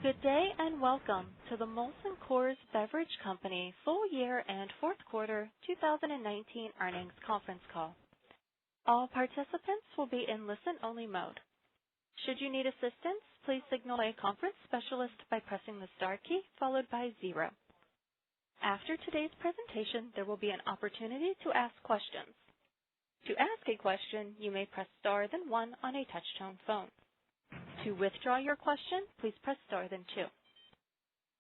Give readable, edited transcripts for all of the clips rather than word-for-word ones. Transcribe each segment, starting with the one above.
Good day and welcome to the Molson Coors Beverage Company full year and fourth quarter 2019 earnings conference call. All participants will be in listen-only mode. Should you need assistance, please signal a conference specialist by pressing the star key followed by 0. After today's presentation, there will be an opportunity to ask questions. To ask a question, you may press star then 1 on a touch-tone phone. To withdraw your question, please press star then 2.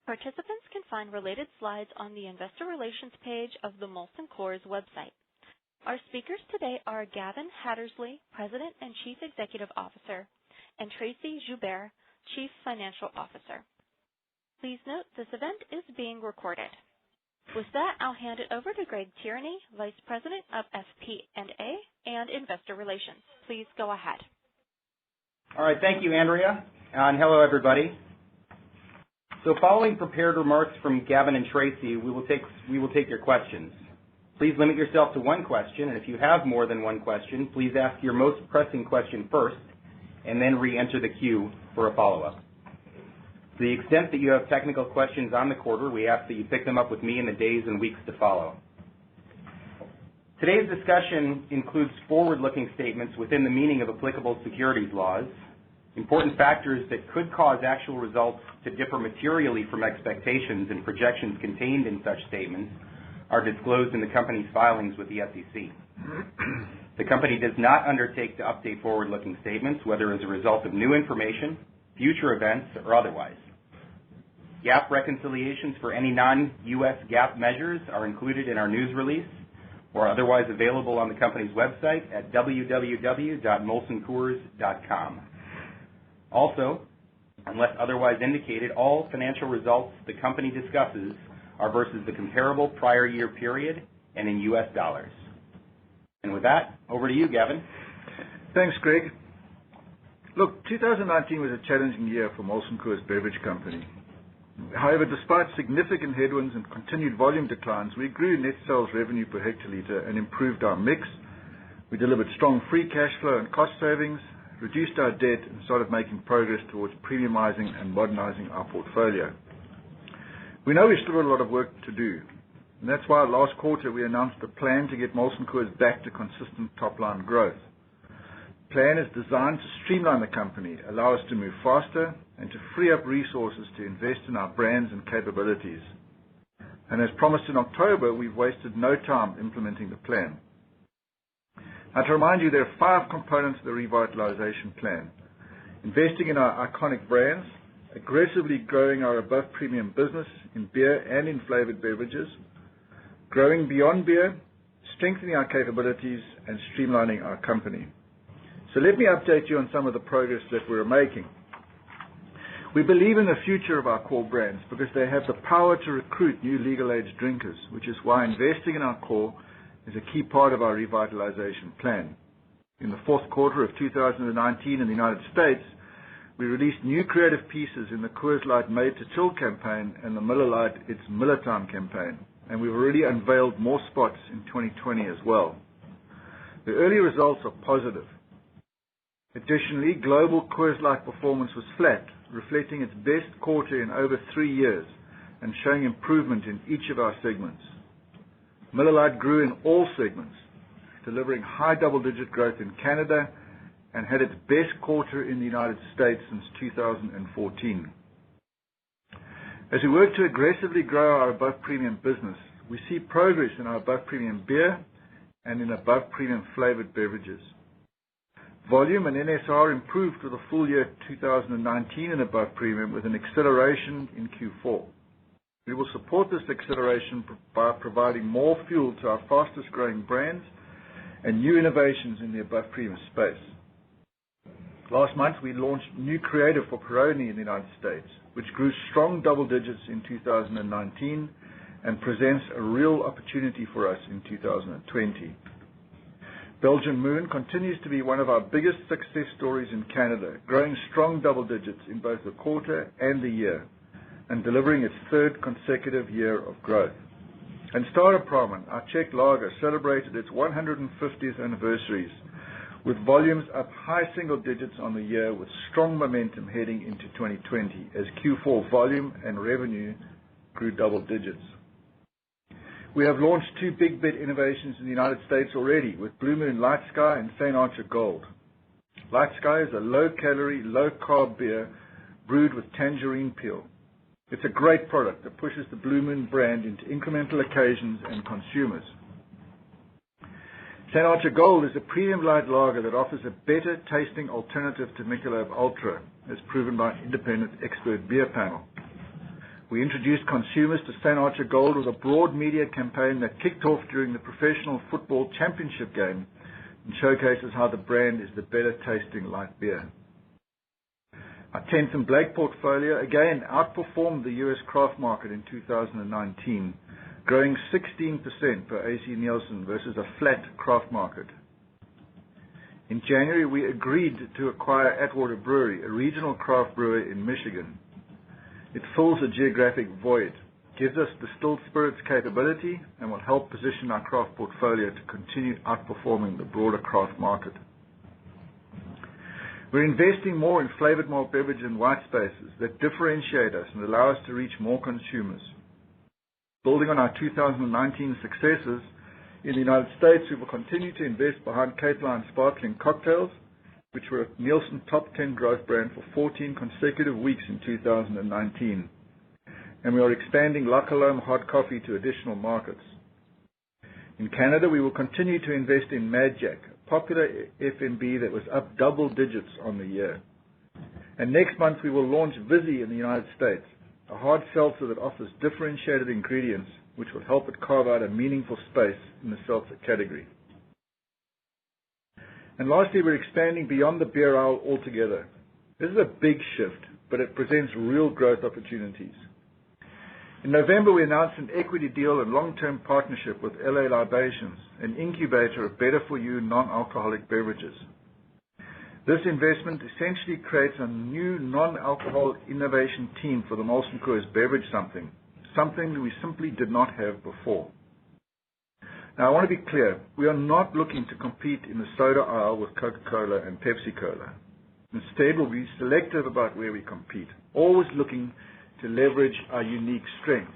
Participants can find related slides on the Investor Relations page of the Molson Coors website. Our speakers today are Gavin Hattersley, President and Chief Executive Officer, and Tracy Joubert, Chief Financial Officer. Please note this event is being recorded. With that, I'll hand it over to Greg Tierney, Vice President of FP&A and Investor Relations. Please go ahead. All right, thank you, Andrea, and hello, everybody. So following prepared remarks from Gavin and Tracy, we will take your questions. Please limit yourself to one question, and if you have more than one question, please ask your most pressing question first, and then re-enter the queue for a follow-up. To the extent that you have technical questions on the quarter, we ask that you pick them up with me in the days and weeks to follow. Today's discussion includes forward-looking statements within the meaning of applicable securities laws. Important factors that could cause actual results to differ materially from expectations and projections contained in such statements are disclosed in the company's filings with the SEC. The company does not undertake to update forward-looking statements, whether as a result of new information, future events, or otherwise. GAAP reconciliations for any non-U.S. GAAP measures are included in our news release or otherwise available on the company's website at www.molsoncoors.com. Also, unless otherwise indicated, all financial results the company discusses are versus the comparable prior year period and in U.S. dollars. And with that, over to you, Gavin. Thanks, Greg. Look, 2019 was a challenging year for Molson Coors Beverage Company. However, despite significant headwinds and continued volume declines, we grew net sales revenue per hectoliter and improved our mix. We delivered strong free cash flow and cost savings, reduced our debt, and started making progress towards premiumizing and modernizing our portfolio. We know we still have a lot of work to do, and that's why last quarter we announced a plan to get Molson Coors back to consistent top-line growth. The plan is designed to streamline the company, allow us to move faster, and to free up resources to invest in our brands and capabilities. And as promised in October, we've wasted no time implementing the plan. Now, to remind you, there are 5 components of the revitalization plan: investing in our iconic brands, aggressively growing our above-premium business in beer and in flavored beverages, growing beyond beer, strengthening our capabilities, and streamlining our company. So let me update you on some of the progress that we're making. We believe in the future of our core brands because they have the power to recruit new legal-age drinkers, which is why investing in our core is a key part of our revitalization plan. In the fourth quarter of 2019 in the United States, we released new creative pieces in the Coors Light Made to Chill campaign and the Miller Lite It's Miller Time campaign, and we've already unveiled more spots in 2020 as well. The early results are positive. Additionally, global Coors Light performance was flat, reflecting its best quarter in over 3 years and showing improvement in each of our segments. Miller Lite grew in all segments, delivering high double-digit growth in Canada and had its best quarter in the United States since 2014. As we work to aggressively grow our above-premium business, we see progress in our above-premium beer and in above-premium flavored beverages. Volume and NSR improved for the full year 2019 and above premium with an acceleration in Q4. We will support this acceleration by providing more fuel to our fastest growing brands and new innovations in the above premium space. Last month we launched new creative for Peroni in the United States, which grew strong double digits in 2019 and presents a real opportunity for us in 2020. Belgian Moon continues to be one of our biggest success stories in Canada, growing strong double digits in both the quarter and the year, and delivering its 3rd consecutive year of growth. And Staropramen, our Czech lager, celebrated its 150th anniversaries with volumes up high single digits on the year with strong momentum heading into 2020 as Q4 volume and revenue grew double digits. We have launched 2 big bet innovations in the United States already with Blue Moon Light Sky and St. Archer Gold. Light Sky is a low-calorie, low-carb beer brewed with tangerine peel. It's a great product that pushes the Blue Moon brand into incremental occasions and consumers. St. Archer Gold is a premium light lager that offers a better tasting alternative to Michelob Ultra, as proven by an independent expert beer panel. We introduced consumers to St. Archer Gold with a broad media campaign that kicked off during the Professional Football Championship game and showcases how the brand is the better tasting light beer. Our 10th and Blake portfolio again outperformed the U.S. craft market in 2019, growing 16% per AC Nielsen versus a flat craft market. In January, we agreed to acquire Atwater Brewery, a regional craft brewer in Michigan. It fills a geographic void, gives us distilled spirits capability, and will help position our craft portfolio to continue outperforming the broader craft market. We're investing more in flavored malt beverage and white spaces that differentiate us and allow us to reach more consumers. Building on our 2019 successes in the United States, we will continue to invest behind Cape Line Sparkling Cocktails, which were a Nielsen Top 10 growth brand for 14 consecutive weeks in 2019. And we are expanding La Colombe hot coffee to additional markets. In Canada, we will continue to invest in Mad Jack, a popular FMB that was up double digits on the year. And next month, we will launch Vizzy in the United States, a hard seltzer that offers differentiated ingredients which will help it carve out a meaningful space in the seltzer category. And lastly, we're expanding beyond the beer aisle altogether. This is a big shift, but it presents real growth opportunities. In November, we announced an equity deal and long-term partnership with LA Libations, an incubator of better-for-you non-alcoholic beverages. This investment essentially creates a new non-alcohol innovation team for the Molson Coors Beverage something that we simply did not have before. Now, I want to be clear. We are not looking to compete in the soda aisle with Coca-Cola and Pepsi-Cola. Instead, we'll be selective about where we compete, always looking to leverage our unique strengths.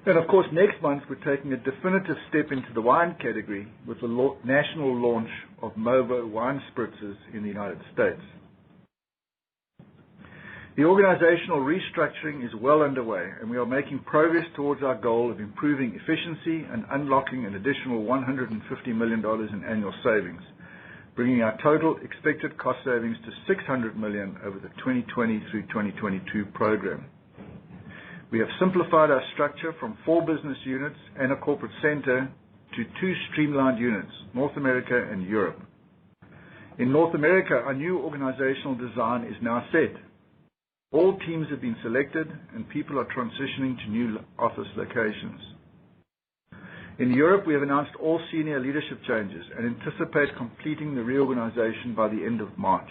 And of course, next month, we're taking a definitive step into the wine category with the national launch of Movo wine spritzers in the United States. The organizational restructuring is well underway, and we are making progress towards our goal of improving efficiency and unlocking an additional $150 million in annual savings, bringing our total expected cost savings to $600 million over the 2020 through 2022 program. We have simplified our structure from 4 business units and a corporate center to 2 streamlined units, North America and Europe. In North America, our new organizational design is now set. All teams have been selected and people are transitioning to new office locations. In Europe, we have announced all senior leadership changes and anticipate completing the reorganization by the end of March.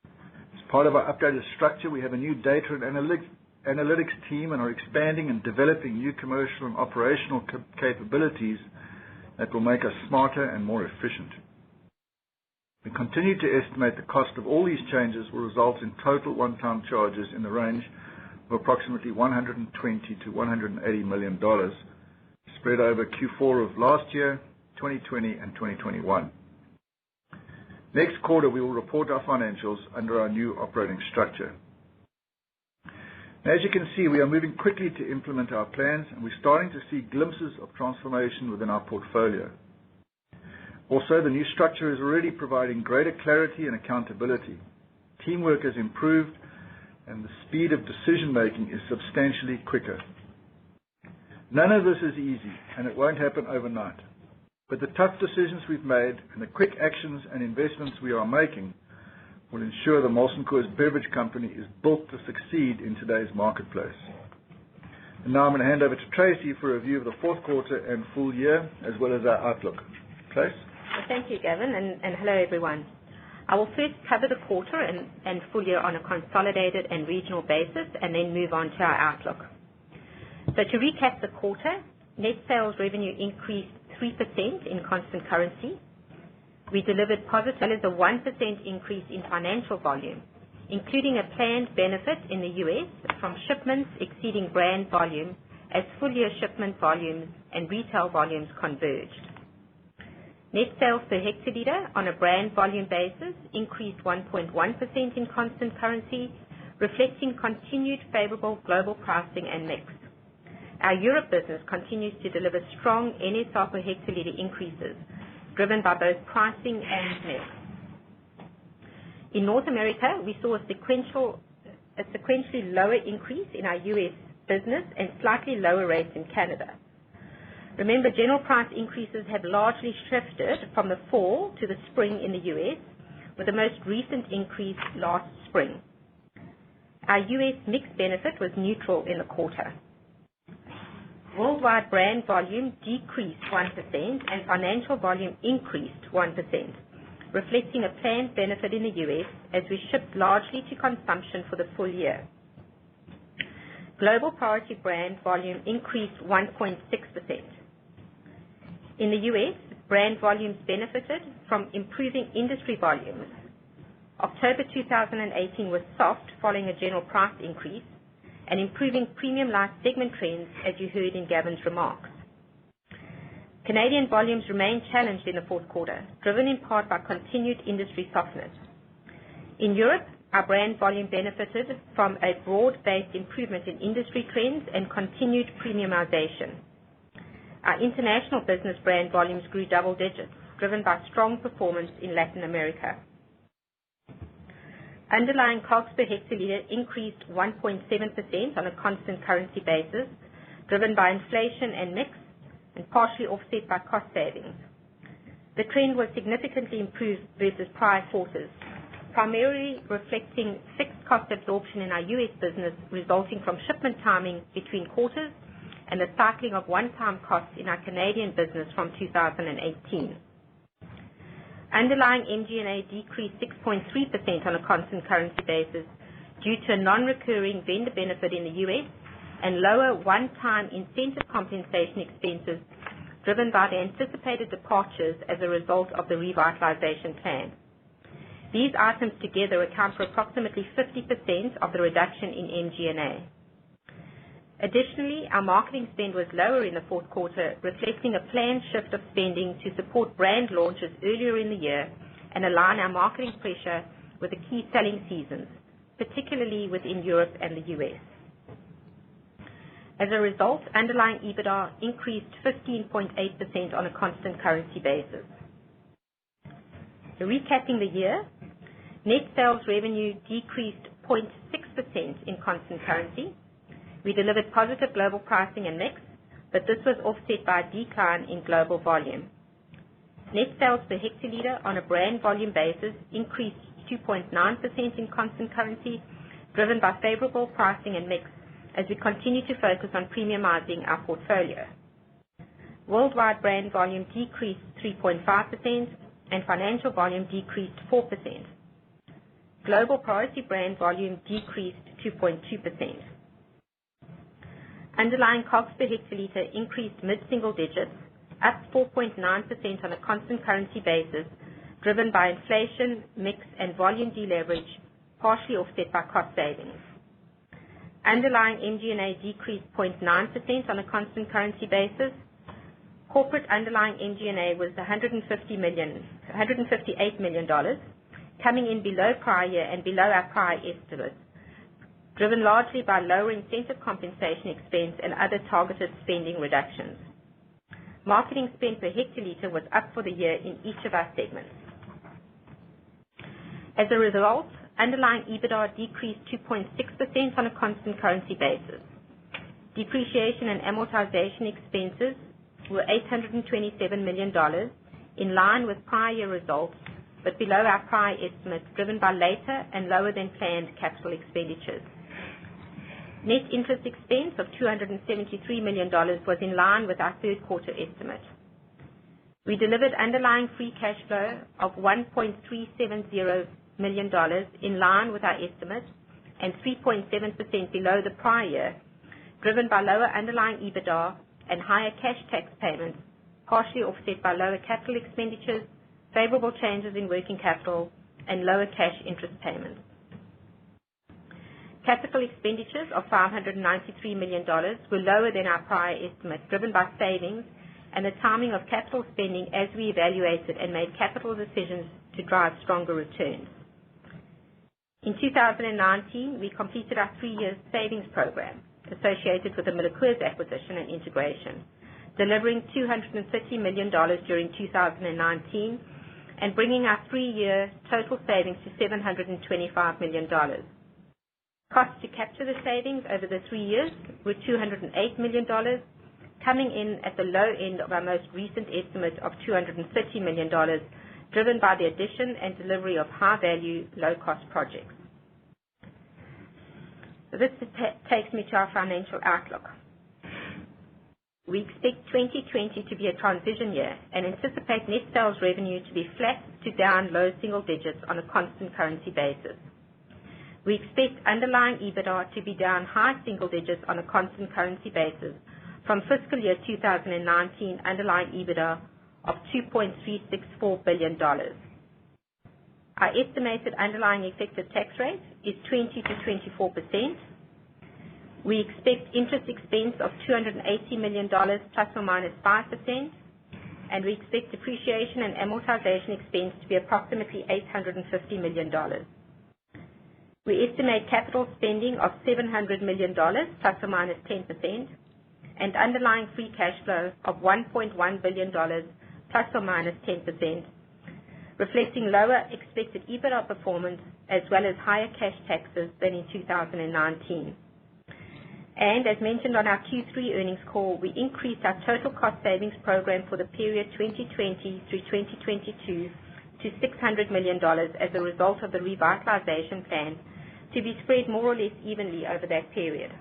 As part of our updated structure, we have a new data and analytics team and are expanding and developing new commercial and operational capabilities that will make us smarter and more efficient. We continue to estimate the cost of all these changes will result in total one-time charges in the range of approximately $120 to $180 million, spread over Q4 of last year, 2020, and 2021. Next quarter, we will report our financials under our new operating structure. As you can see, we are moving quickly to implement our plans, and we're starting to see glimpses of transformation within our portfolio. Also, the new structure is already providing greater clarity and accountability. Teamwork has improved, and the speed of decision-making is substantially quicker. None of this is easy, and it won't happen overnight. But the tough decisions we've made and the quick actions and investments we are making will ensure the Molson Coors Beverage Company is built to succeed in today's marketplace. And now I'm going to hand over to Tracy for a review of the fourth quarter and full year, as well as our outlook. Trace? Well, thank you, Gavin, and hello, everyone. I will first cover the quarter and full year on a consolidated and regional basis, and then move on to our outlook. So to recap the quarter, net sales revenue increased 3% in constant currency. we delivered positive as a 1% increase in financial volume, including a planned benefit in the U.S. from shipments exceeding brand volume as full-year shipment volumes and retail volumes converged. Net sales per hectoliter on a brand volume basis increased 1.1% in constant currency, reflecting continued favorable global pricing and mix. Our Europe business continues to deliver strong NSR per hectoliter increases, driven by both pricing and mix. In North America, we saw a sequentially lower increase in our U.S. business and slightly lower rates in Canada. Remember, general price increases have largely shifted from the fall to the spring in the U.S., with the most recent increase last spring. Our U.S. mix benefit was neutral in the quarter. Worldwide brand volume decreased 1% and financial volume increased 1%, reflecting a planned benefit in the U.S. as we shipped largely to consumption for the full year. Global priority brand volume increased 1.6%. In the U.S., brand volumes benefited from improving industry volumes. October 2018 was soft following a general price increase and improving premium light segment trends, as you heard in Gavin's remarks. Canadian volumes remained challenged in the fourth quarter, driven in part by continued industry softness. In Europe, our brand volume benefited from a broad-based improvement in industry trends and continued premiumization. Our international business brand volumes grew double digits, driven by strong performance in Latin America. Underlying COGS per hectoliter increased 1.7% on a constant currency basis, driven by inflation and mix, and partially offset by cost savings. The trend was significantly improved versus prior quarters, primarily reflecting fixed cost absorption in our U.S. business resulting from shipment timing between quarters and the cycling of one-time costs in our Canadian business from 2018. Underlying MG&A decreased 6.3% on a constant currency basis due to a non-recurring vendor benefit in the U.S. and lower one-time incentive compensation expenses driven by the anticipated departures as a result of the revitalization plan. These items together account for approximately 50% of the reduction in MG&A. Additionally, our marketing spend was lower in the fourth quarter, reflecting a planned shift of spending to support brand launches earlier in the year and align our marketing pressure with the key selling seasons, particularly within Europe and the U.S. As a result, underlying EBITDA increased 15.8% on a constant currency basis. Recapping the year, net sales revenue decreased 0.6% in constant currency. We delivered positive global pricing and mix, but this was offset by a decline in global volume. Net sales per hectoliter on a brand volume basis increased 2.9% in constant currency, driven by favorable pricing and mix as we continue to focus on premiumizing our portfolio. Worldwide brand volume decreased 3.5% and financial volume decreased 4%. Global priority brand volume decreased 2.2%. Underlying COGS per hectoliter increased mid-single digits, up 4.9% on a constant currency basis, driven by inflation, mix, and volume deleverage, partially offset by cost savings. Underlying MG&A decreased 0.9% on a constant currency basis. Corporate underlying MG&A was $158 million, coming in below prior year and below our prior estimates, driven largely by lower incentive compensation expense and other targeted spending reductions. Marketing spend per hectoliter was up for the year in each of our segments. As a result, underlying EBITDA decreased 2.6% on a constant currency basis. Depreciation and amortization expenses were $827 million, in line with prior year results, but below our prior estimates, driven by later and lower than planned capital expenditures. Net interest expense of $273 million was in line with our third quarter estimate. We delivered underlying free cash flow of $1.370 million, in line with our estimate, and 3.7% below the prior year, driven by lower underlying EBITDA and higher cash tax payments, partially offset by lower capital expenditures, favorable changes in working capital, and lower cash interest payments. Capital expenditures of $593 million were lower than our prior estimate, driven by savings and the timing of capital spending as we evaluated and made capital decisions to drive stronger returns. In 2019, we completed our 3-year savings program associated with the Coors acquisition and integration, delivering $230 million during 2019 and bringing our 3-year total savings to $725 million. Costs to capture the savings over the 3 years were $208 million, coming in at the low end of our most recent estimate of $230 million, driven by the addition and delivery of high-value, low-cost projects. This takes me to our financial outlook. We expect 2020 to be a transition year and anticipate net sales revenue to be flat to down low single digits on a constant currency basis. We expect underlying EBITDA to be down high single digits on a constant currency basis from fiscal year 2019 underlying EBITDA of $2.364 billion. Our estimated underlying effective tax rate is 20 to 24%. We expect interest expense of $280 million plus or minus 5%, and we expect depreciation and amortization expense to be approximately $850 million. We estimate capital spending of $700 million plus or minus 10%, and underlying free cash flow of $1.1 billion plus or minus 10%, reflecting lower expected EBITDA performance as well as higher cash taxes than in 2019. And as mentioned on our Q3 earnings call, we increased our total cost savings program for the period 2020 through 2022 to $600 million as a result of the revitalization plan, to be spread more or less evenly over that period.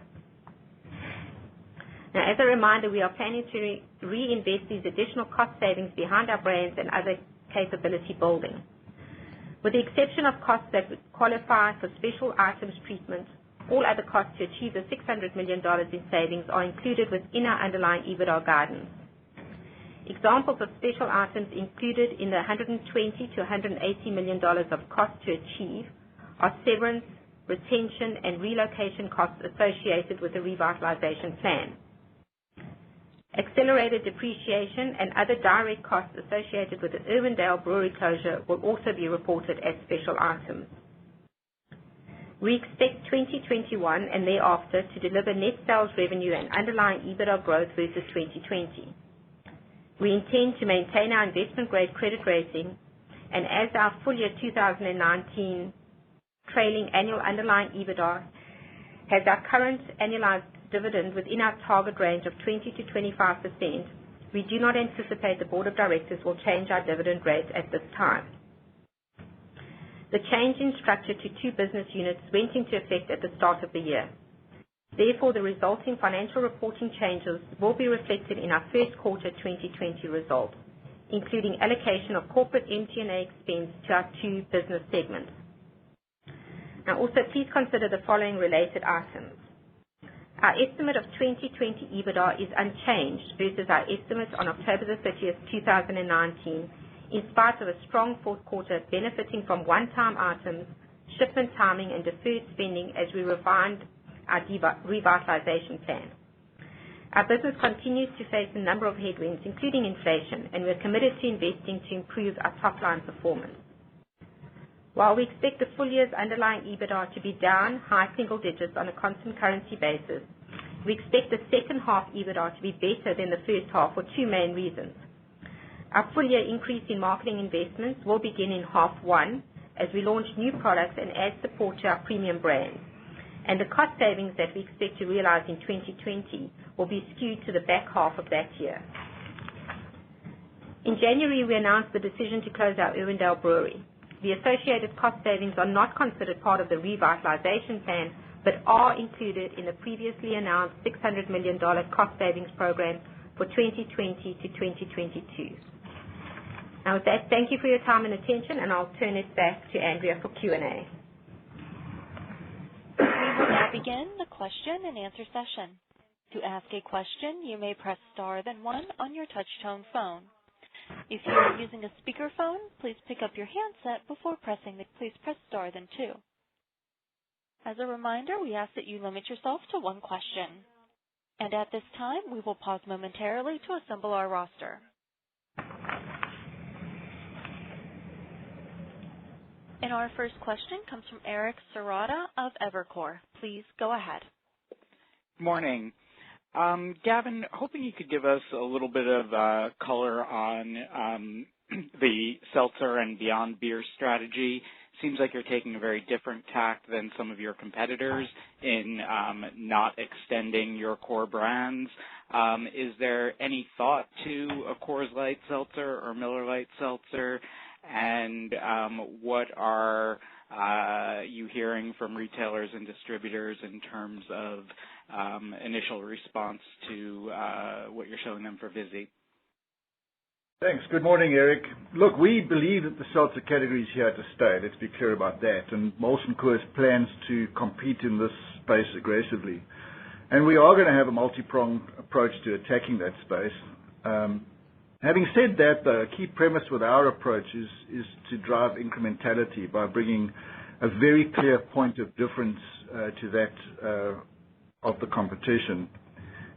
Now, as a reminder, we are planning to reinvest these additional cost savings behind our brands and other capability building. With the exception of costs that would qualify for special items treatment, all other costs to achieve the $600 million in savings are included within our underlying EBITDA guidance. Examples of special items included in the $120 to $180 million of costs to achieve are severance, retention, and relocation costs associated with the revitalization plan. Accelerated depreciation and other direct costs associated with the Irwindale brewery closure will also be reported as special items. We expect 2021 and thereafter to deliver net sales revenue and underlying EBITDA growth versus 2020. We intend to maintain our investment-grade credit rating, and as our full year 2019 trailing annual underlying EBITDA has our current annualized dividend within our target range of 20 to 25%, we do not anticipate the Board of Directors will change our dividend rate at this time. The change in structure to 2 business units went into effect at the start of the year. Therefore, the resulting financial reporting changes will be reflected in our first quarter 2020 results, including allocation of corporate MT&A expense to our 2 business segments. Now, also, please consider the following related items. Our estimate of 2020 EBITDA is unchanged versus our estimates on October the 30th, 2019, in spite of a strong fourth quarter benefiting from one-time items, shipment timing, and deferred spending as we refined our revitalization plan. Our business continues to face a number of headwinds, including inflation, and we're committed to investing to improve our top-line performance. While we expect the full year's underlying EBITDA to be down high single digits on a constant currency basis, we expect the second half EBITDA to be better than the first half for 2 main reasons. Our full year increase in marketing investments will begin in half 1 as we launch new products and add support to our premium brands. And the cost savings that we expect to realize in 2020 will be skewed to the back half of that year. In January, we announced the decision to close our Irwindale brewery. The associated cost savings are not considered part of the revitalization plan, but are included in the previously announced $600 million cost savings program for 2020 to 2022. Now with that, thank you for your time and attention, and I'll turn it back to Andrea for Q&A. We will now begin the question and answer session. To ask a question, you may press star then 1 on your touch-tone phone. If you are using a speakerphone, please pick up your handset before please press star then 2. As a reminder, we ask that you limit yourself to one question. And at this time, we will pause momentarily to assemble our roster. And our first question comes from Eric Serrata of Evercore. Please go ahead. Morning. Gavin, hoping you could give us a little bit of color on the seltzer and beyond beer strategy. Seems like you're taking a very different tack than some of your competitors in not extending your core brands. Is there any thought to a Coors Light seltzer or Miller Lite seltzer? And what are you hearing from retailers and distributors in terms of initial response to what you're showing them for Vizzy? Thanks. Good morning, Eric. Look, we believe that the seltzer category is here to stay. Let's be clear about that. And Molson Coors plans to compete in this space aggressively. And we are going to have a multi-pronged approach to attacking that space. Having said that, the key premise with our approach is to drive incrementality by bringing a very clear point of difference to that of the competition.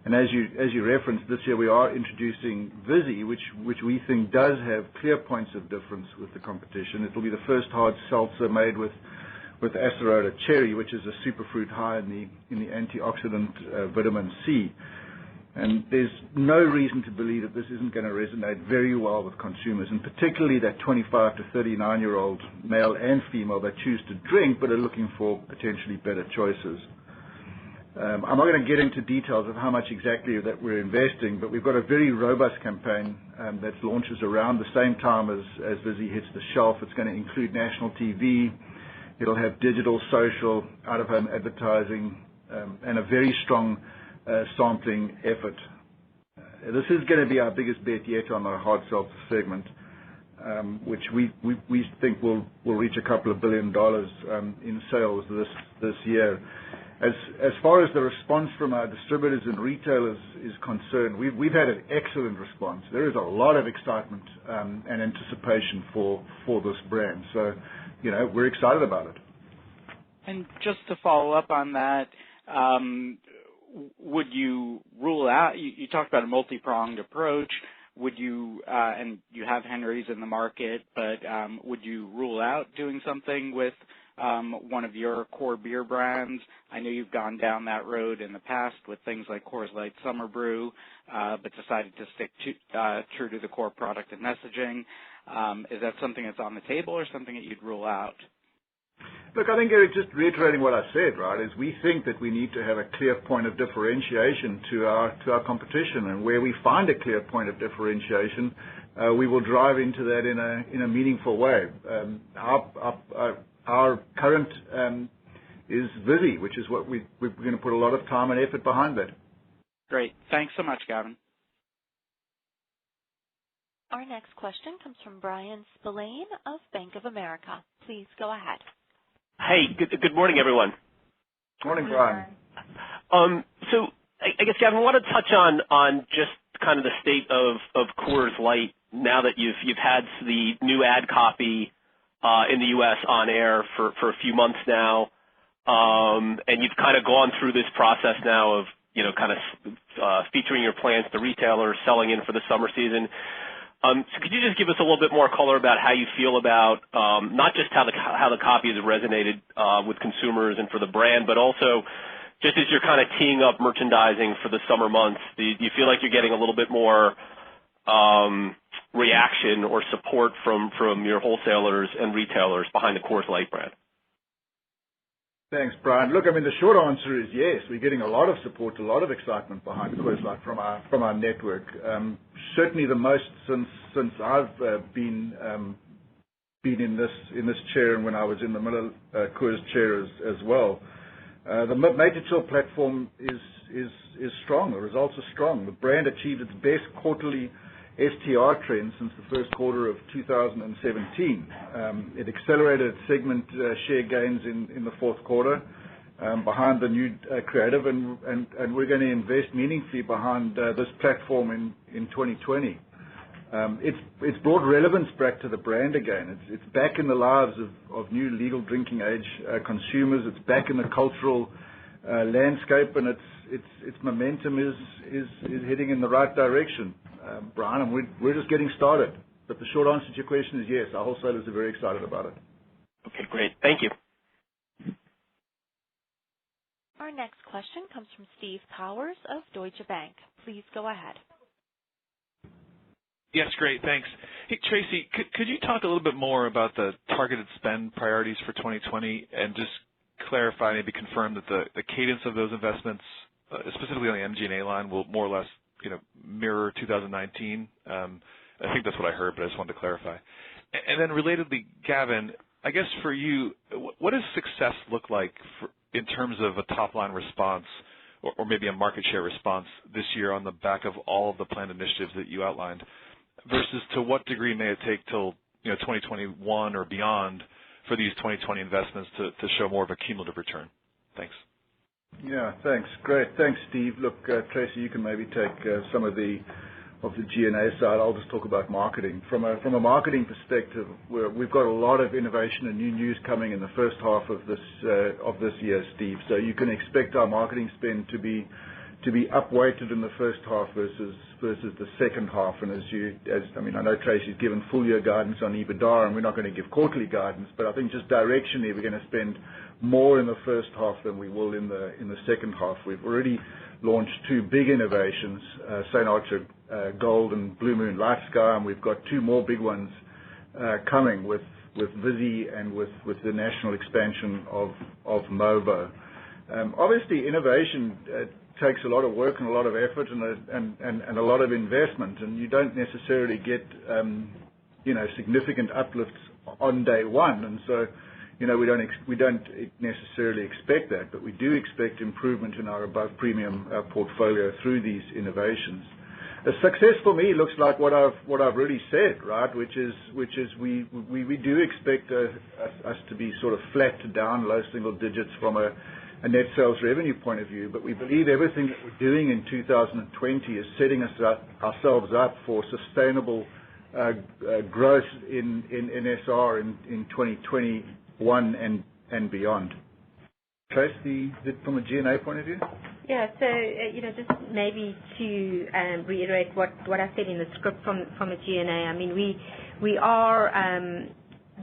And as you referenced, this year we are introducing Vizzy, which we think does have clear points of difference with the competition. It will be the first hard seltzer made with acerola cherry, which is a superfruit high in the antioxidant vitamin C. And there's no reason to believe that this isn't going to resonate very well with consumers, and particularly that 25 to 39-year-old male and female that choose to drink but are looking for potentially better choices. I'm not going to get into details of how much exactly that we're investing, but we've got a very robust campaign that launches around the same time as Vizzy hits the shelf. It's going to include national TV. It'll have digital, social, out-of-home advertising, and a very strong sampling effort. This is going to be our biggest bet yet on the hard seltzer segment, which we think will reach a couple of $2 billion in sales this year. As far as the response from our distributors and retailers is concerned, we've had an excellent response. There is a lot of excitement and anticipation for this brand. So, we're excited about it. And just to follow up on that, would you rule out, you talked about a multi-pronged approach, would you, and you have Henry's in the market, but would you rule out doing something with one of your core beer brands? I know you've gone down that road in the past with things like Coors Light Summer Brew, but decided to stick true to the core product and messaging. Is that something that's on the table or something that you'd rule out? Look, I think, Eric, just reiterating what I said, right, is we think that we need to have a clear point of differentiation to our competition, and where we find a clear point of differentiation, we will drive into that in a meaningful way. Our current is Vizzy, which is what we're going to put a lot of time and effort behind that. Great. Thanks so much, Gavin. Our next question comes from Brian Spillane of Bank of America. Please go ahead. Hey, good morning, everyone. Morning, Brian. So I guess, Gavin, I want to touch on just kind of the state of Coors Light now that you've had the new ad copy in the U.S. on air for a few months now, and you've kind of gone through this process now of, kind of featuring your plans to retailers, selling in for the summer season. So could you just give us a little bit more color about how you feel about not just how the copy has resonated with consumers and for the brand, but also just as you're kind of teeing up merchandising for the summer months, do you feel like you're getting a little bit more reaction or support from your wholesalers and retailers behind the Coors Light brand? Thanks, Brian. Look, I mean, the short answer is yes. We're getting a lot of support, a lot of excitement behind Coors Light from our network. Certainly the most since I've been in this chair, and when I was in the Miller Coors chair as well. The Major Chill platform is strong. The results are strong. The brand achieved its best quarterly STR trend since the first quarter of 2017. It accelerated segment share gains in the fourth quarter behind the new creative, and we're going to invest meaningfully behind this platform in 2020. It's brought relevance back to the brand again. It's back in the lives of new legal drinking age consumers. It's back in the cultural landscape, and its momentum is heading in the right direction. Brian, and we're just getting started. But the short answer to your question is yes, our wholesalers are very excited about it. Okay, great. Thank you. Our next question comes from Steve Powers of Deutsche Bank. Please go ahead. Yes, great. Thanks. Hey, Tracy, could you talk a little bit more about the targeted spend priorities for 2020 and just clarify, maybe confirm that the cadence of those investments, specifically on the MG&A line, will more or less mirror 2019? I think that's what I heard, but I just wanted to clarify. And then relatedly, Gavin, I guess for you, what does success look like in terms of a top-line response or maybe a market share response this year on the back of all of the planned initiatives that you outlined, versus to what degree may it take till 2021 or beyond for these 2020 investments to show more of a cumulative return? Thanks. Yeah, thanks. Great. Thanks, Steve. Look, Tracy, you can maybe take some of the G&A side. I'll just talk about marketing. From a marketing perspective, we've got a lot of innovation and new news coming in the first half of this year, Steve. So you can expect our marketing spend to be upweighted in the first half versus the second half. And I know Tracy's given full year guidance on EBITDA, and we're not going to give quarterly guidance, but I think just directionally we're going to spend more in the first half than we will in the second half. We've already launched two big innovations, St. Archer Gold and Blue Moon Light Sky, and we've got two more big ones coming with Vizzy and with the national expansion of Movo. Obviously, innovation takes a lot of work and a lot of effort and a lot of investment, and you don't necessarily get significant uplifts on day one, and so we don't necessarily expect that, but we do expect improvement in our above premium portfolio through these innovations. A success for me looks like what I've really said, right? Which is we do expect us to be sort of flat to down low single digits from a net sales revenue point of view, but we believe everything that we're doing in 2020 is setting ourselves up for sustainable growth in NSR in 2021 and beyond. Tracy, from a G&A point of view? Yeah, so just maybe to reiterate what I said in the script from a G&A. I mean, we are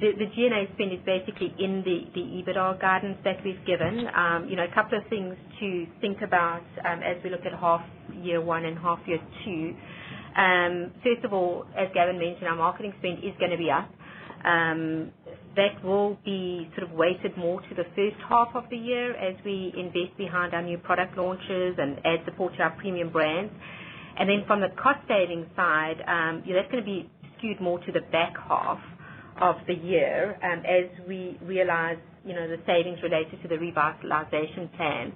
the G&A spend is basically in the EBITDA guidance that we've given. A couple of things to think about as we look at half year one and half year two. First of all, as Gavin mentioned, our marketing spend is going to be up. That will be sort of weighted more to the first half of the year as we invest behind our new product launches and add support to our premium brands. And then from the cost saving side, that's going to be skewed more to the back half of the year as we realize, the savings related to the revitalization plan.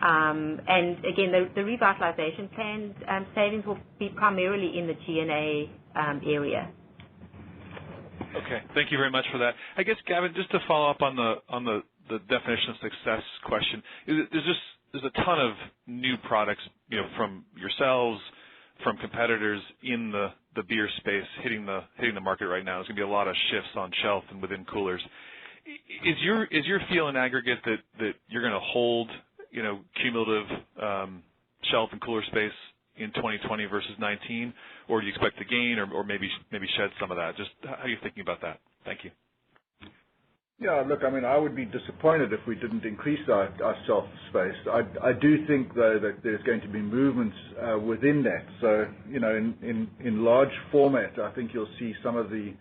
And again, the revitalization plan savings will be primarily in the G&A area. Okay, thank you very much for that. I guess, Gavin, just to follow up on the definition of success question, there's a ton of new products, from yourselves, from competitors in the beer space hitting the market right now. There's going to be a lot of shifts on shelf and within coolers. Is your feel in aggregate that you're going to hold cumulative shelf and cooler space in 2020 versus 19, or do you expect to gain or maybe shed some of that? Just how are you thinking about that? Thank you. Yeah, look, I mean, I would be disappointed if we didn't increase our shelf space. I do think, though, that there's going to be movements within that. So, in large format, I think you'll see some of the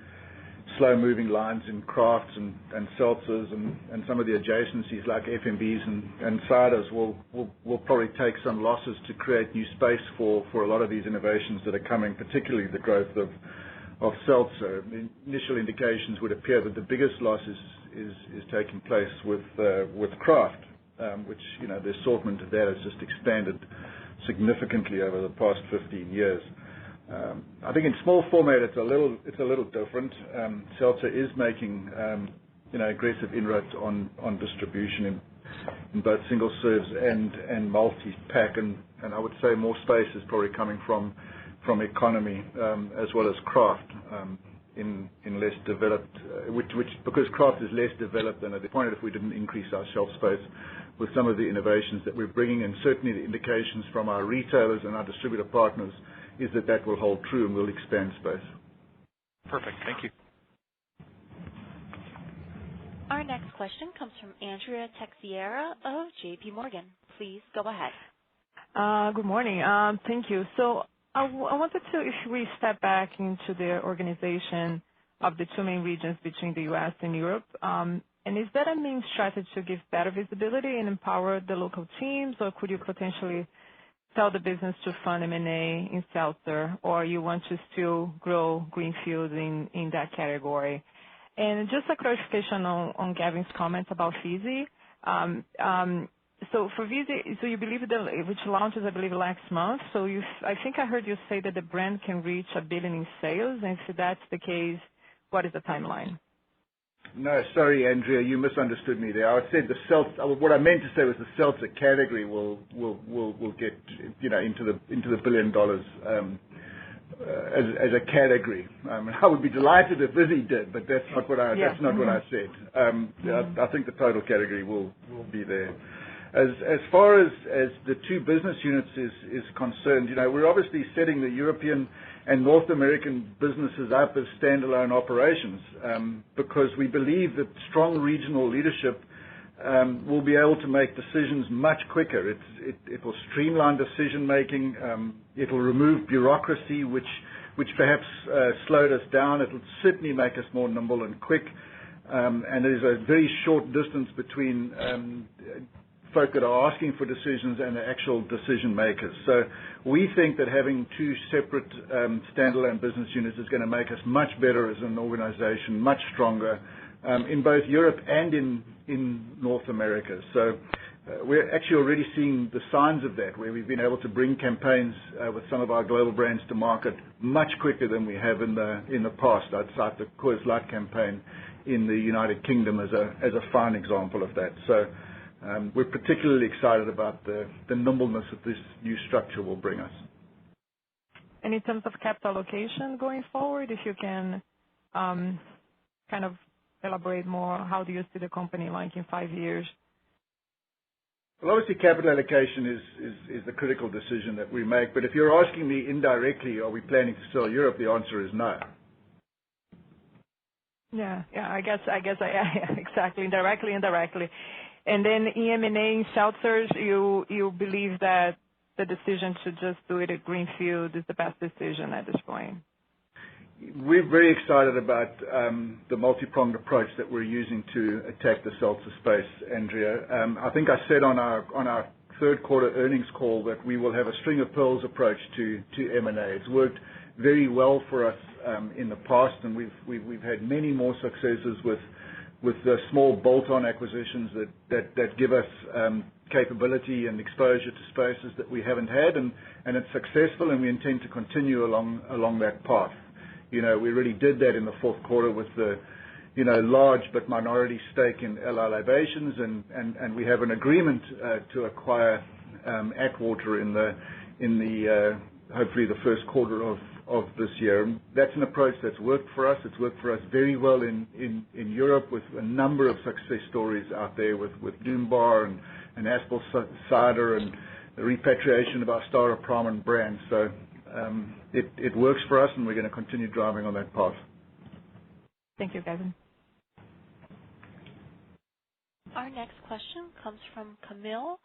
slow-moving lines in crafts and seltzers and some of the adjacencies like FMBs and ciders will probably take some losses to create new space for a lot of these innovations that are coming, particularly the growth of seltzer. The initial indications would appear that the biggest loss is taking place with craft, which, the assortment of that has just expanded significantly over the past 15 years. I think in small format it's a little different. Seltzer is making aggressive inroads on distribution in both single serves and multi-pack, and I would say more space is probably coming from from economy as well as craft in less developed, because craft is less developed than at the point if we didn't increase our shelf space with some of the innovations that we're bringing, and certainly the indications from our retailers and our distributor partners is that will hold true and will expand space. Perfect. Thank you. Our next question comes from Andrea Teixeira of J.P. Morgan. Please go ahead. Good morning. Thank you. So I wanted to, if we step back into the organization of the two main regions between the U.S. and Europe, and is that a main strategy to give better visibility and empower the local teams, or could you potentially sell the business to fund M&A in seltzer, or you want to still grow greenfield in that category? And just a clarification on Gavin's comments about Fizzy. So for Fizzy, so you believe which launches, I believe, last month. So I think I heard you say that the brand can reach $1 billion in sales, and if that's the case, what is the timeline? No, sorry, Andrea, you misunderstood me there. I said what I meant to say was the seltzer category will get into the $1 billion as a category. I would be delighted if Fizzy did, but that's not what I said. I think the total category will be there. As far as the two business units is concerned, we're obviously setting the European and North American businesses up as standalone operations because we believe that strong regional leadership will be able to make decisions much quicker. It will streamline decision making. It will remove bureaucracy, which perhaps slowed us down. It will certainly make us more nimble and quick. And there's a very short distance between folk that are asking for decisions and the actual decision makers. So we think that having two separate standalone business units is going to make us much better as an organization, much stronger in both Europe and in North America. So we're actually already seeing the signs of that, where we've been able to bring campaigns with some of our global brands to market much quicker than we have in the past. I'd cite the Coors Light campaign in the United Kingdom as a fine example of that. So we're particularly excited about the nimbleness that this new structure will bring us. And in terms of capital allocation going forward, if you can kind of elaborate more, how do you see the company like in 5 years? Well, obviously capital allocation is the critical decision that we make. But if you're asking me indirectly, are we planning to sell Europe, the answer is no. Yeah, I guess exactly, indirectly. And then in M&A in seltzers, you believe that the decision to just do it at greenfield is the best decision at this point? We're very excited about the multi-pronged approach that we're using to attack the seltzer space, Andrea. I think I said on our third quarter earnings call that we will have a string of pearls approach to M&A. It's worked very well for us in the past, and we've had many more successes with the small bolt-on acquisitions that give us capability and exposure to spaces that we haven't had, and it's successful, and we intend to continue along that path. We really did that in the fourth quarter with the large but minority stake in LA Libations, and we have an agreement to acquire Atwater in the hopefully the first quarter of this year. And that's an approach that's worked for us. It's worked for us very well in Europe with a number of success stories out there with Doom Bar and Aspel Cider and the repatriation of our Star of Prominent brand. So it works for us, and we're going to continue driving on that path. Thank you, Gavin. Our next question comes from Kaumil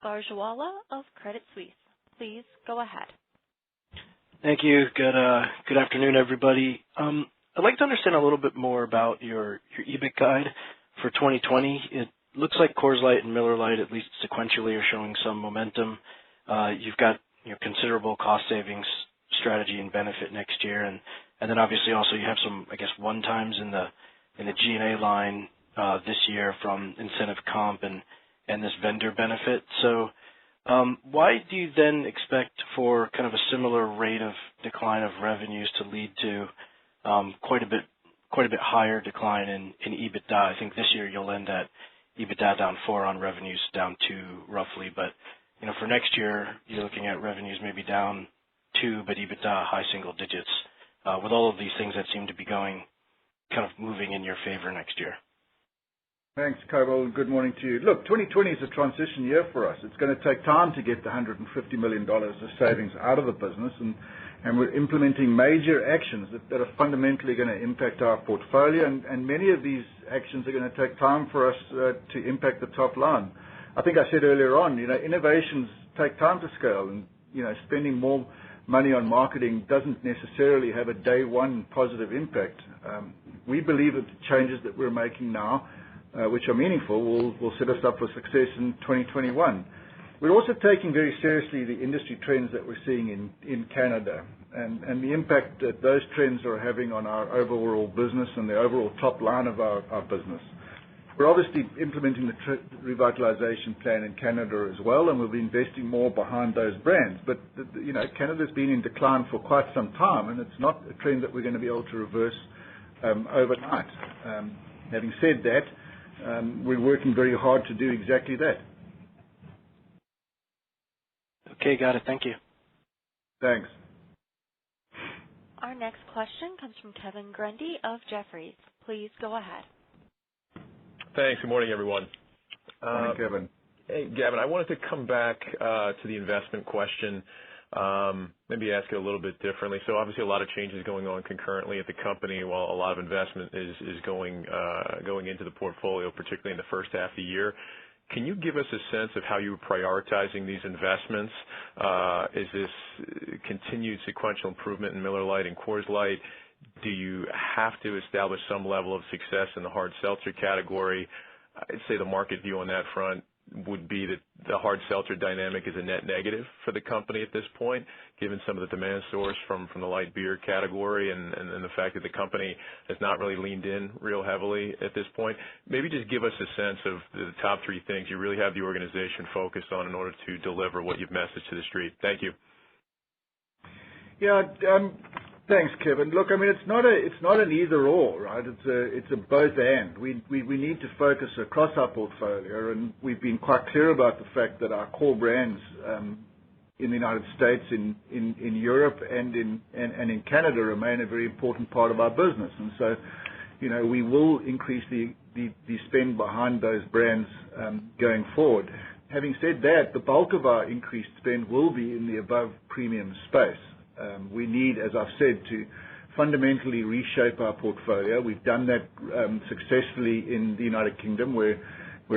Gajrawala of Credit Suisse. Please go ahead. Thank you. Good afternoon, everybody. I'd like to understand a little bit more about your EBIT guide for 2020. It looks like Coors Light and Miller Lite, at least sequentially, are showing some momentum. You've got considerable cost savings strategy and benefit next year, and then obviously also you have some, I guess, one times in the G&A line this year from incentive comp and this vendor benefit. So why do you then expect for kind of a similar rate of decline of revenues to lead to quite a bit higher decline in EBITDA? I think this year you'll end at EBITDA down 4 on revenues down 2 roughly, but for next year you're looking at revenues maybe down 2, but EBITDA high single digits, with all of these things that seem to be kind of moving in your favor next year? Thanks, Koval. Good morning to you. Look, 2020 is a transition year for us. It's going to take time to get the $150 million of savings out of the business, and we're implementing major actions that are fundamentally going to impact our portfolio, and many of these actions are going to take time for us to impact the top line. I think I said earlier on, innovations take time to scale, and spending more money on marketing doesn't necessarily have a day one positive impact. We believe that the changes that we're making now, which are meaningful, will set us up for success in 2021. We're also taking very seriously the industry trends that we're seeing in Canada and the impact that those trends are having on our overall business and the overall top line of our business. We're obviously implementing the revitalization plan in Canada as well, and we'll be investing more behind those brands. But Canada's been in decline for quite some time, and it's not a trend that we're going to be able to reverse overnight. Having said that, we're working very hard to do exactly that. Okay, got it. Thank you. Thanks. Our next question comes from Kevin Grundy of Jefferies. Please go ahead. Thanks. Good morning, everyone. Morning, Kevin. Hey, Gavin, I wanted to come back to the investment question, maybe ask it a little bit differently. So obviously a lot of changes going on concurrently at the company while a lot of investment is going into the portfolio, particularly in the first half of the year. Can you give us a sense of how you were prioritizing these investments? Is this continued sequential improvement in Miller Lite and Coors Light? Do you have to establish some level of success in the hard seltzer category? I'd say the market view on that front would be that the hard seltzer dynamic is a net negative for the company at this point, given some of the demand source from the light beer category and the fact that the company has not really leaned in real heavily at this point. Maybe just give us a sense of the top three things you really have the organization focused on in order to deliver what you've messaged to the street. Thank you. Yeah, thanks, Kevin. Look, I mean, it's not an either or, right? It's a both and. We need to focus across our portfolio, and we've been quite clear about the fact that our core brands in the United States, in Europe, and in Canada remain a very important part of our business. And so, we will increase the spend behind those brands going forward. Having said that, the bulk of our increased spend will be in the above premium space. We need, as I've said, to fundamentally reshape our portfolio. We've done that successfully in the United Kingdom, where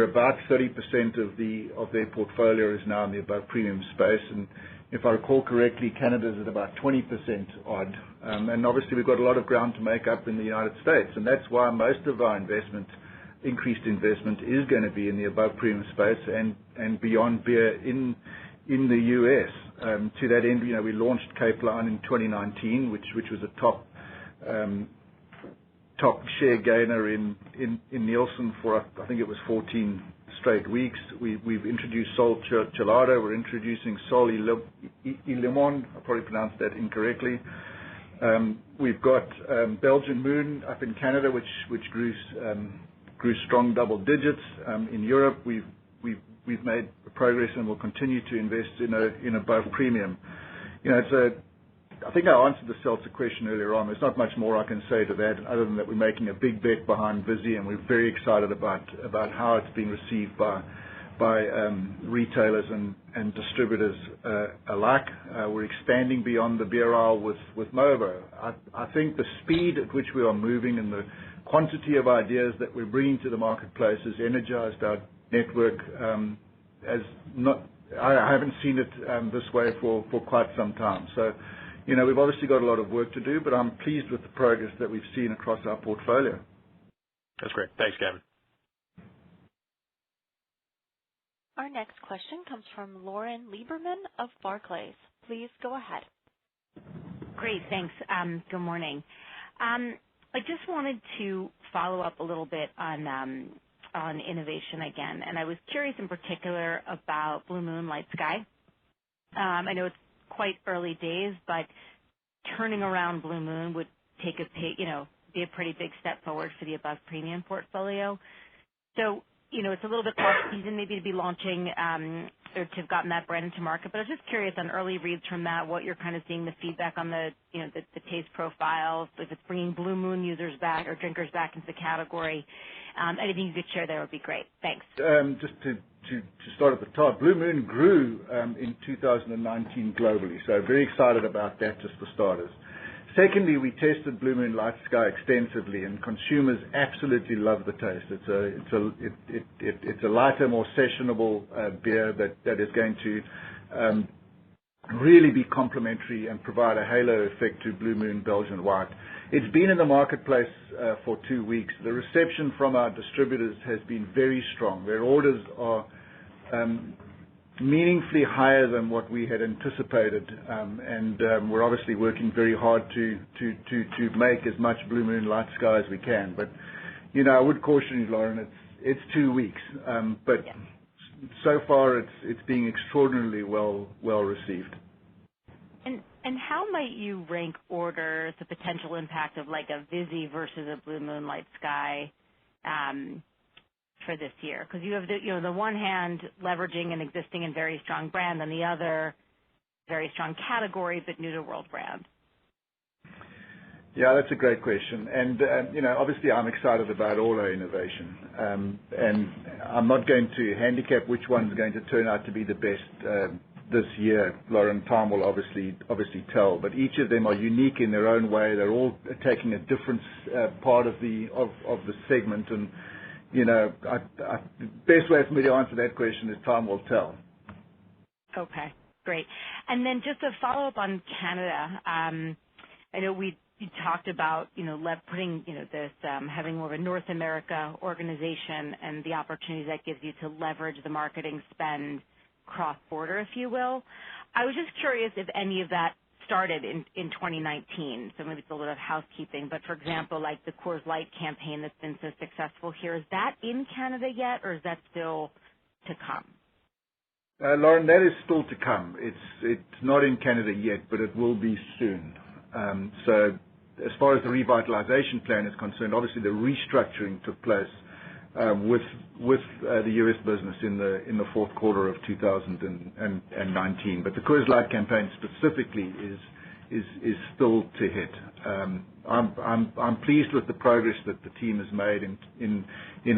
about 30% of their portfolio is now in the above premium space. And if I recall correctly, Canada's at about 20% odd. And obviously we've got a lot of ground to make up in the United States. And that's why most of our increased investment is going to be in the above premium space and beyond beer in the U.S. To that end, we launched Cape Line in 2019, which was a top share gainer in Nielsen for, I think it was 14 straight weeks. We've introduced Sol Chelado. We're introducing Sol y Limon. I probably pronounced that incorrectly. We've got Belgian Moon up in Canada, which grew strong double digits. In Europe, we've made progress and will continue to invest in above premium. I think I answered the seltzer question earlier on. There's not much more I can say to that other than that we're making a big bet behind Vizzy, and we're very excited about how it's being received by retailers and distributors alike. We're expanding beyond the beer aisle with Movo. I think the speed at which we are moving and the quantity of ideas that we're bringing to the marketplace has energized our network. I haven't seen it this way for quite some time. So, we've obviously got a lot of work to do, but I'm pleased with the progress that we've seen across our portfolio. That's great. Thanks, Gavin. Our next question comes from Lauren Lieberman of Barclays. Please go ahead. Great, thanks. Good morning. I just wanted to follow up a little bit on innovation again, and I was curious in particular about Blue Moon Light Sky. I know it's quite early days, but turning around Blue Moon would be a pretty big step forward for the above premium portfolio. So, it's a little bit off season maybe to be launching or to have gotten that brand into market. But I was just curious on early reads from that, what you're kind of seeing the feedback on the taste profiles, if it's bringing Blue Moon users back or drinkers back into the category. Anything you could share there would be great. Thanks. Just to start at the top, Blue Moon grew in 2019 globally, so very excited about that just for starters. Secondly, we tested Blue Moon Light Sky extensively, and consumers absolutely love the taste. It's a lighter, more sessionable beer that is going to really be complementary and provide a halo effect to Blue Moon Belgian White. It's been in the marketplace for 2 weeks. The reception from our distributors has been very strong. Their orders are meaningfully higher than what we had anticipated, and we're obviously working very hard to make as much Blue Moon Light Sky as we can. But I would caution you, Lauren, it's 2 weeks, but so far it's being extraordinarily well received. And how might you rank order the potential impact of like a Vizzy versus a Blue Moon Light Sky for this year? Because you have the one hand leveraging an existing and very strong brand, and the other very strong category but new to world brand. Yeah, that's a great question. And, obviously I'm excited about all our innovation. And I'm not going to handicap which one's going to turn out to be the best this year. Lauren, time will obviously tell. But each of them are unique in their own way. They're all attacking a different part of the segment. And, the best way for me to answer that question is time will tell. Okay, great. And then just a follow-up on Canada. I know you talked about, putting, this, having more of a North America organization and the opportunities that gives you to leverage the marketing spend cross-border, if you will. I was just curious if any of that started in 2019, so maybe it's a little bit of housekeeping, but for example, like the Coors Light campaign that's been so successful here, is that in Canada yet, or is that still to come? Lauren, that is still to come. It's not in Canada yet, but it will be soon. So as far as the revitalization plan is concerned, obviously the restructuring took place with the U.S. business in the fourth quarter of 2019. But the Coors Light campaign specifically is still to hit. I'm pleased with the progress that the team has made in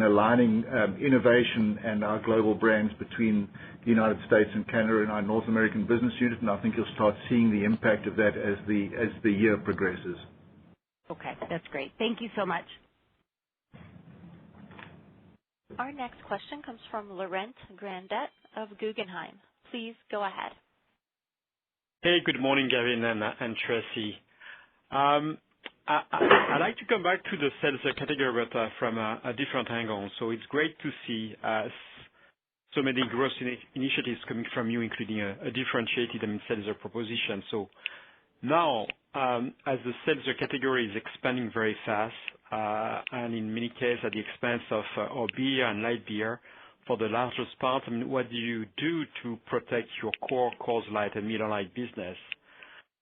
aligning innovation and our global brands between the United States and Canada in our North American business unit, and I think you'll start seeing the impact of that as the year progresses. Okay, that's great. Thank you so much. Our next question comes from Laurent Grandet of Guggenheim. Please go ahead. Hey, good morning, Gavin and Tracy. I'd like to come back to the seltzer category, but from a different angle. So it's great to see so many growth initiatives coming from you, including a differentiated seltzer proposition. So now, as the seltzer category is expanding very fast, and in many cases at the expense of beer and light beer, for the largest part, what do you do to protect your core Coors Light and Miller Lite business?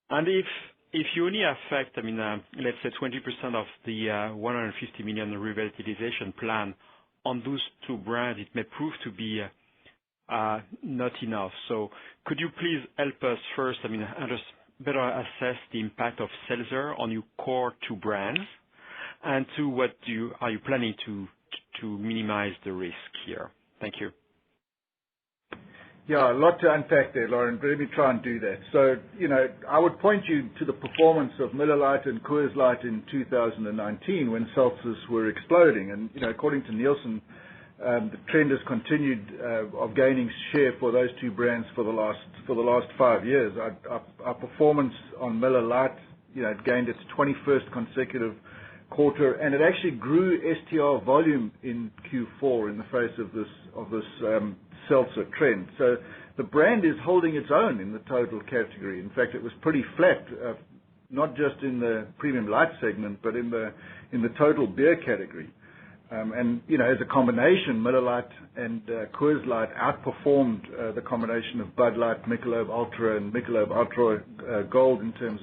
And if you only affect, let's say 20% of the $150 million revitalization plan on those two brands, it may prove to be not enough. So could you please help us first, better assess the impact of seltzer on your core two brands, and two, what are you planning to minimize the risk here? Thank you. Yeah, a lot to unpack there, Lauren, but let me try and do that. So, I would point you to the performance of Miller Lite and Coors Light in 2019 when seltzers were exploding. And, according to Nielsen, the trend has continued of gaining share for those two brands for the last 5 years. Our performance on Miller Lite, it gained its 21st consecutive quarter, and it actually grew STR volume in Q4 in the face of this seltzer trend. So the brand is holding its own in the total category. In fact, it was pretty flat, not just in the premium light segment, but in the total beer category. And as a combination, Miller Lite and Coors Light outperformed the combination of Bud Light, Michelob Ultra, and Michelob Ultra Gold in terms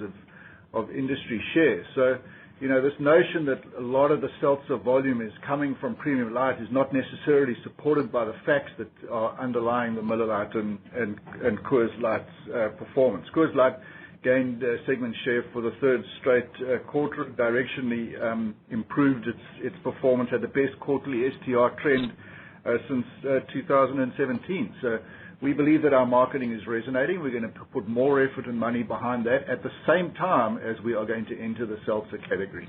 of industry share. So, this notion that a lot of the seltzer volume is coming from premium light is not necessarily supported by the facts that are underlying the Miller Lite and Coors Light's performance. Coors Light gained segment share for the third straight quarter, directionally improved its performance, had the best quarterly STR trend since 2017. So we believe that our marketing is resonating. We're going to put more effort and money behind that at the same time as we are going to enter the seltzer category.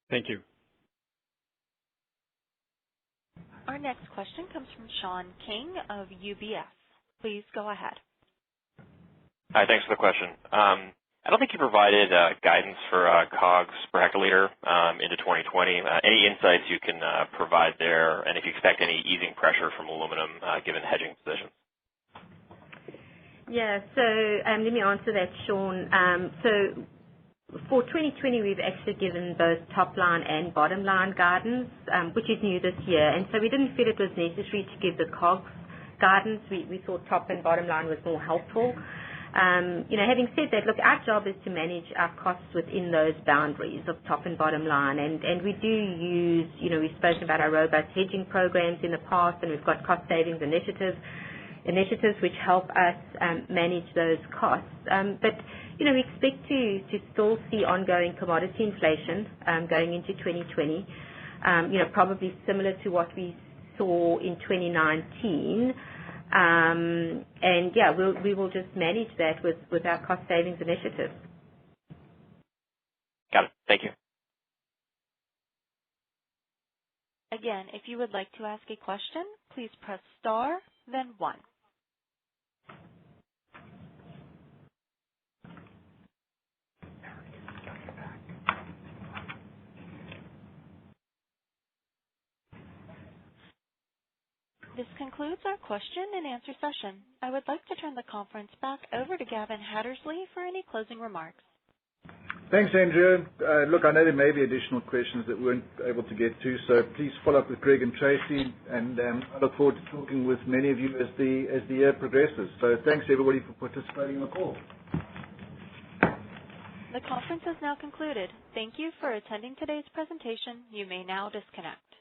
Thank you. Our next question comes from Sean King of UBS. Please go ahead. Hi, thanks for the question. I don't think you provided guidance for COGS per hectoliter into 2020. Any insights you can provide there, and if you expect any easing pressure from aluminum given hedging positions? Yeah, so let me answer that, Sean. So for 2020, we've actually given both top line and bottom line guidance, which is new this year. And so we didn't feel it was necessary to give the COGS guidance. We thought top and bottom line was more helpful. Having said that, look, our job is to manage our costs within those boundaries of top and bottom line. And we do use, we've spoken about our robust hedging programs in the past, and we've got cost savings initiatives which help us manage those costs. But, we expect to still see ongoing commodity inflation going into 2020, probably similar to what we saw in 2019. And yeah, we will just manage that with our cost savings initiatives. Got it. Thank you. Again, if you would like to ask a question, please press star, then 1. This concludes our question and answer session. I would like to turn the conference back over to Gavin Hattersley for any closing remarks. Thanks, Andrea. Look, I know there may be additional questions that we weren't able to get to, so please follow up with Greg and Tracy, and I look forward to talking with many of you as the year progresses. So thanks, everybody, for participating in the call. The conference is now concluded. Thank you for attending today's presentation. You may now disconnect.